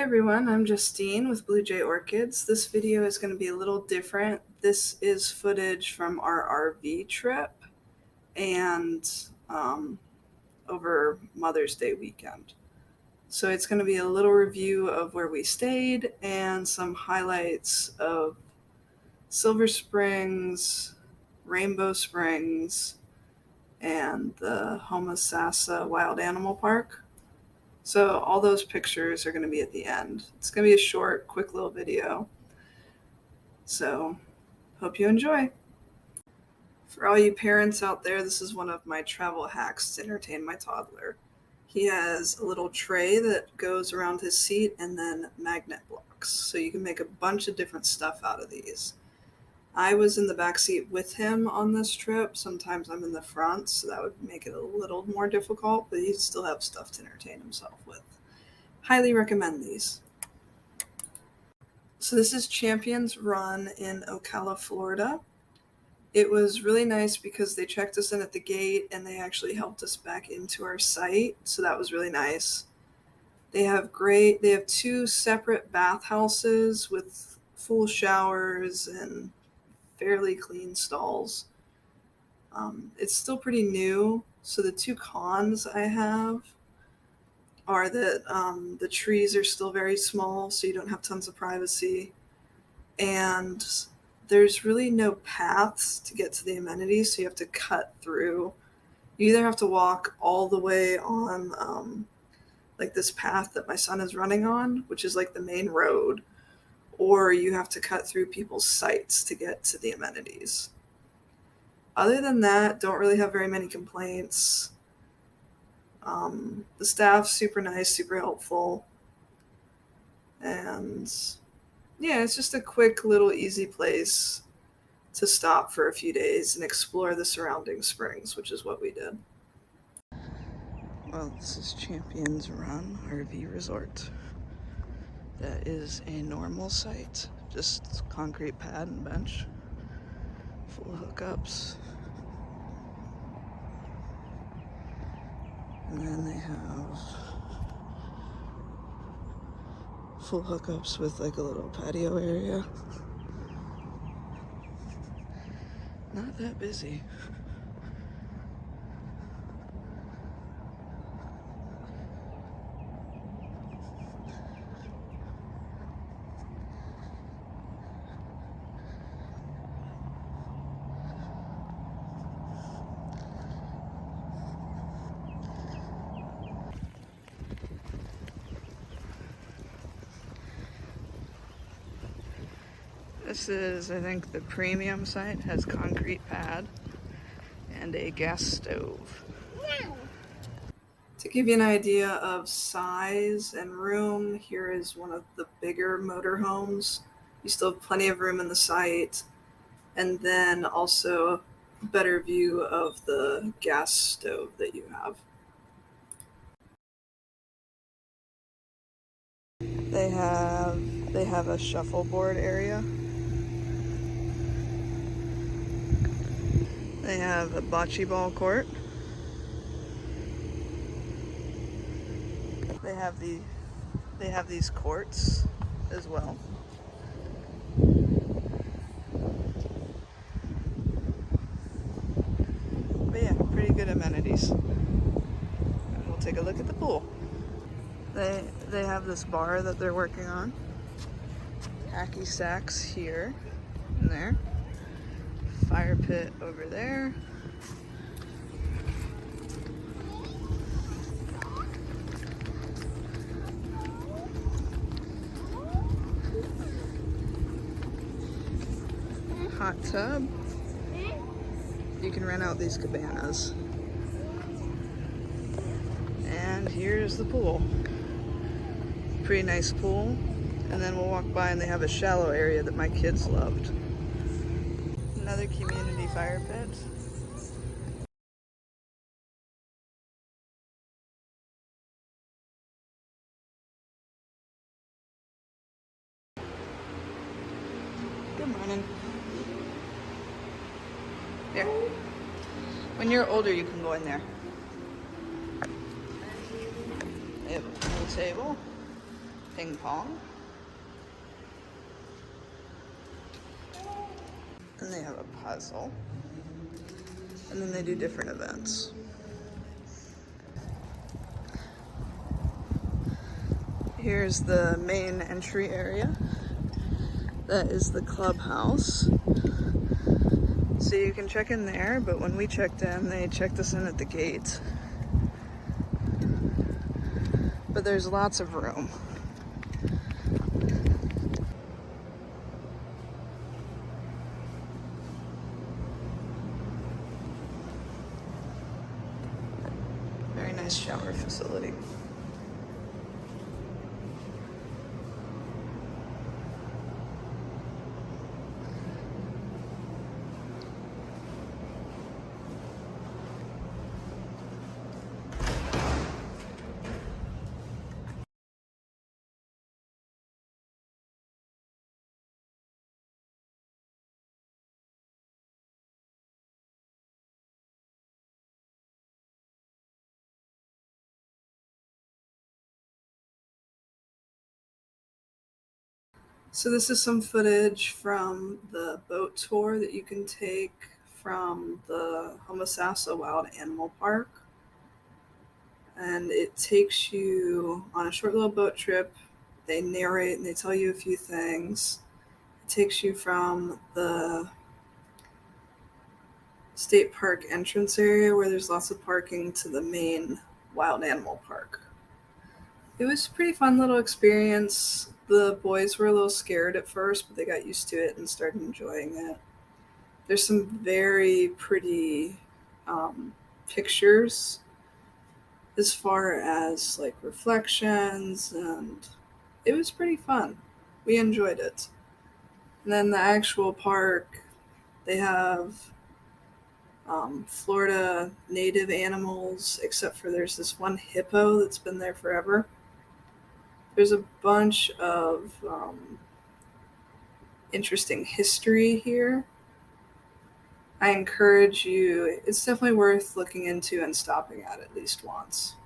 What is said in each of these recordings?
everyone, I'm Justine with Blue Jay Orchids. This video is going to be a little different. This is footage from our RV trip and over Mother's Day weekend. So it's going to be a little review of where we stayed and some highlights of Silver Springs, Rainbow Springs, and the Homosassa Wild Animal Park. So all those pictures are going to be at the end. It's going to be a short, quick little video. So hope you enjoy. For all you parents out there, this is one of my travel hacks to entertain my toddler. He has a little tray that goes around his seat and then magnet blocks. So you can make a bunch of different stuff out of these. I was in the back seat with him on this trip. Sometimes I'm in the front, so that would make it a little more difficult, but he'd still have stuff to entertain himself with. Highly recommend these. So this is Champions Run in Ocala, Florida. It was really nice because they checked us in at the gate and they actually helped us back into our site, so that was really nice. They have two separate bathhouses with full showers and fairly clean stalls. It's still pretty new, so the two cons I have are that the trees are still very small, so you don't have tons of privacy, and there's really no paths to get to the amenities, so you have to cut through. You either have to walk all the way on like this path that my son is running on, which is like the main road, or you have to cut through people's sites to get to the amenities. Other than that, don't really have very many complaints. The staff's super nice, super helpful. And yeah, it's just a quick little easy place to stop for a few days and explore the surrounding springs, which is what we did. Well, this is Champions Run RV Resort. That is a normal site, just concrete pad and bench, full hookups. And then they have full hookups with like a little patio area. Not that busy. This is, I think, the premium site. Has concrete pad and a gas stove. To give you an idea of size and room, here is one of the bigger motorhomes. You still have plenty of room in the site, and then also a better view of the gas stove that you have. They have a shuffleboard area. They have a bocce ball court. They have these courts as well. But yeah, pretty good amenities. And we'll take a look at the pool. They have this bar that they're working on. Hacky sacks here and there. Fire pit over there. Hot tub. You can rent out these cabanas. And here's the pool. Pretty nice pool. And then we'll walk by and they have a shallow area that my kids loved. Another community fire pit. Good morning. There. When you're older, you can go in there. They have a pool table. ping pong. And they have a puzzle. And then they do different events. Here's the main entry area. That is the clubhouse. So you can check in there, but when we checked in, they checked us in at the gate. But there's lots of room. Very nice shower facility. So this is some footage from the boat tour that you can take from the Homosassa Wild Animal Park. And it takes you on a short little boat trip. They narrate and they tell you a few things. It takes you from the state park entrance area where there's lots of parking to the main wild animal park. It was a pretty fun little experience. The boys were a little scared at first, but they got used to it and started enjoying it. There's some very pretty pictures as far as like reflections, and it was pretty fun. We enjoyed it. And then the actual park, they have Florida native animals, except for there's this one hippo that's been there forever. There's a bunch of interesting history here. I encourage you, it's definitely worth looking into and stopping at least once.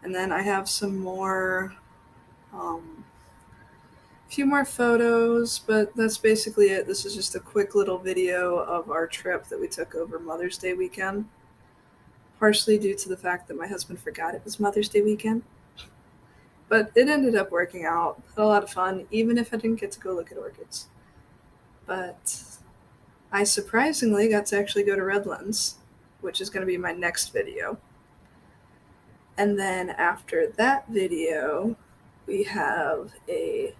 And then I have some more, a few more photos, but that's basically it. This is just a quick little video of our trip that we took over Mother's Day weekend, partially due to the fact that my husband forgot it was Mother's Day weekend. But it ended up working out. Had a lot of fun, even if I didn't get to go look at orchids. But I surprisingly got to actually go to Redlands, which is going to be my next video. And then after that video, we have a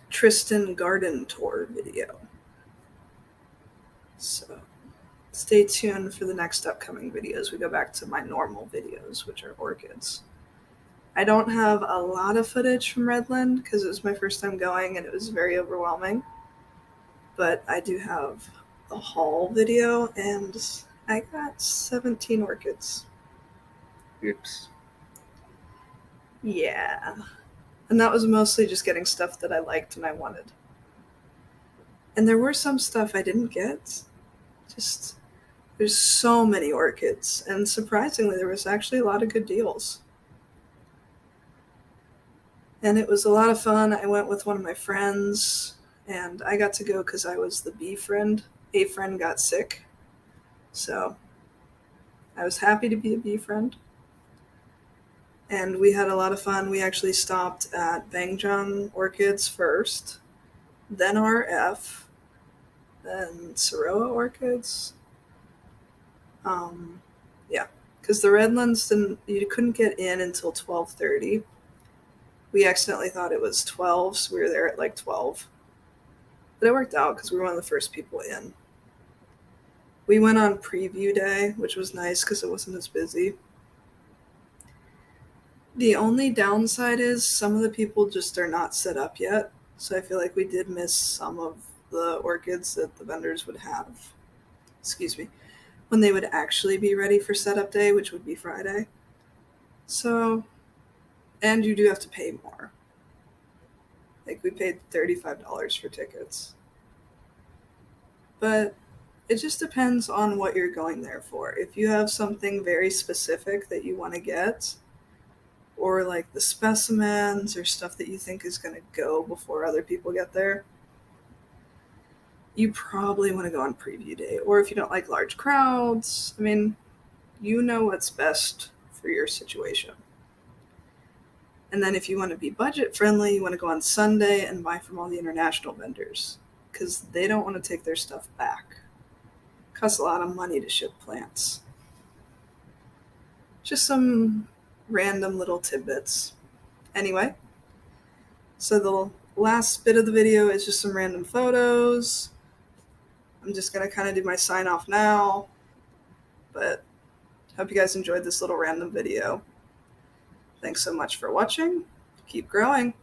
Tristan Garden Tour video. So stay tuned for the next upcoming videos. We go back to my normal videos, which are orchids. I don't have a lot of footage from Redland because it was my first time going and it was very overwhelming. But I do have a haul video and I got 17 orchids. Oops. Yeah. And that was mostly just getting stuff that I liked and I wanted. And there were some stuff I didn't get. Just, there's so many orchids. And surprisingly, there was actually a lot of good deals. And it was a lot of fun. I went with one of my friends, and I got to go because I was the B friend. A friend got sick. So I was happy to be a B friend. And we had a lot of fun. We actually stopped at Bangjung Orchids first, then RF, then Soroa Orchids. Yeah, because the Redlands you couldn't get in until 12:30. We accidentally thought it was 12, so we were there at like 12. But it worked out because we were one of the first people in. We went on preview day, which was nice because it wasn't as busy. The only downside is some of the people just are not set up yet. So I feel like we did miss some of the orchids that the vendors would have. Excuse me. When they would actually be ready for setup day, which would be Friday. So, and you do have to pay more. Like we paid $35 for tickets. But it just depends on what you're going there for. If you have something very specific that you want to get, or like the specimens or stuff that you think is going to go before other people get there, you probably want to go on preview day. Or if you don't like large crowds, I mean, you know what's best for your situation. And then if you want to be budget friendly, you want to go on Sunday and buy from all the international vendors because they don't want to take their stuff back. It costs a lot of money to ship plants. Just some random little tidbits. Anyway, so the last bit of the video is just some random photos. I'm just going to kind of do my sign off now, but hope you guys enjoyed this little random video. Thanks so much for watching. Keep growing.